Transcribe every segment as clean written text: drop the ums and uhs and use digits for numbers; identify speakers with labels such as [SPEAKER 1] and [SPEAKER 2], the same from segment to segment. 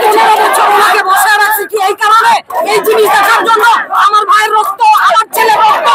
[SPEAKER 1] 15 বছর ওনাকে বসে রাখছি কি এই কারণে, এই জিনিস দেখার জন্য আমার ভাইয়ের রক্ত, আমার ছেলের রক্ত।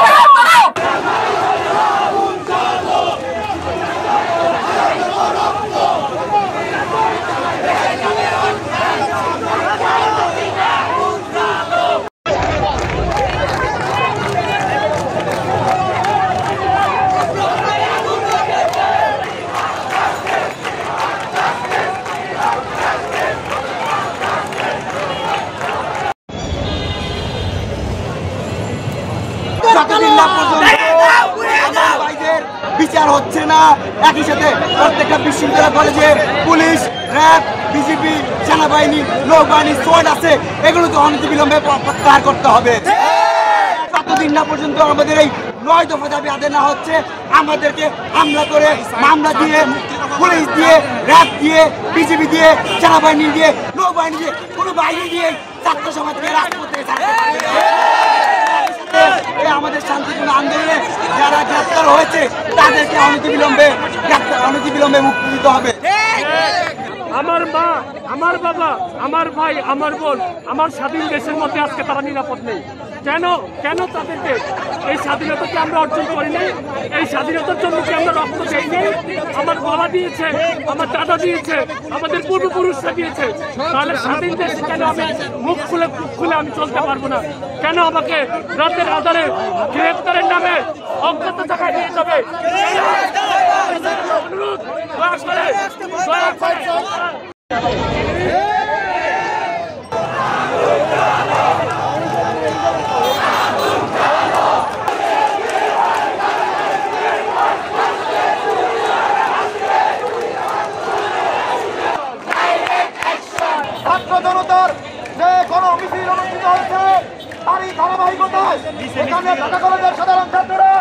[SPEAKER 2] বিচার হচ্ছে না, একই সাথে প্রত্যেকটা বিশ্ববিদ্যালয় কলেজে পুলিশ, র্যাব, বিজিবি, সেনাবাহিনী, নৌবাহিনী, সোয়ার্ড আছে, এগুলোকে অনতিবিলম্বে প্রত্যাহার করতে হবে। যতদিন না পর্যন্ত আমাদের এই 9 দফা দাবি আদায় না হচ্ছে, আমাদেরকে হামলা করে, মামলা দিয়ে, পুলিশ দিয়ে, র্যাব দিয়ে, বিজিবি দিয়ে, সেনাবাহিনী দিয়ে, নৌবাহিনী দিয়ে, কোনো বাহিনী দিয়ে ছাত্র সমাজকে রাজপথে আমাদের শান্তিপূর্ণ আন্দোলনে যারা গ্রেপ্তার হয়েছে তাদেরকে অনতিবিলম্বে মুক্তি দিতে হবে।
[SPEAKER 3] আমার মা, আমার বাবা, আমার ভাই, আমার বোন, আমার স্বাধীন দেশের মধ্যে আজকে তারা নিরাপদ নেই। কেন কেন তাদেরকে এই স্বাধীনতাকে আমরা অর্জন করিনি? এই স্বাধীনতার জন্য কি আমরা রক্ত দেইনি? আমার বাবা দিয়েছে, আমার দাদা দিয়েছে, আমাদের পূর্বপুরুষরা দিয়েছে। তাহলে স্বাধীন দেশে কেন আমি মুখ খুলে আমি চলতে পারবো না? কেন আমাকে রাতের আধারে গ্রেফতারের নামে অজ্ঞাত জায়গায় নিয়ে যাবে? অনুরোধ দয়া করে
[SPEAKER 4] ছাত্র জনতার যে গণমিছিল অনুষ্ঠিত হয়েছে তারই ধারাবাহিকতায় এখানে ঢাকা কলেজের সাধারণ ছাত্ররা,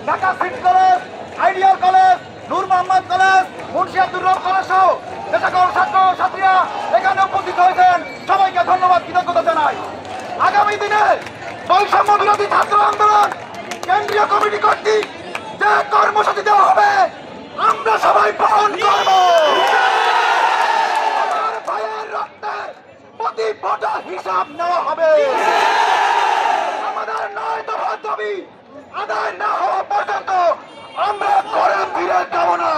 [SPEAKER 4] Dhaka city college, ideal college, Noor Mohammad college, Munshi Abdur Rob college সহ যে সকল ছাত্র ছাত্রীরা এখানে উপস্থিত হয়েছেন সবাইকে ধন্যবাদ, কৃতজ্ঞতা জানাই। আগামী দিনে বৈষম্য বিরোধী ছাত্র আন্দোলন কেন্দ্রীয় কমিটি কর্তৃক যে কর্মসূচি দেওয়া হবে আমরা সবাই পালন করব। প্রতি ভোটা হিসাব নেওয়া হবে। আমাদের 9 দফা দাবি আদায় না হওয়া পর্যন্ত আমরা ঘরে ফিরে যাব না।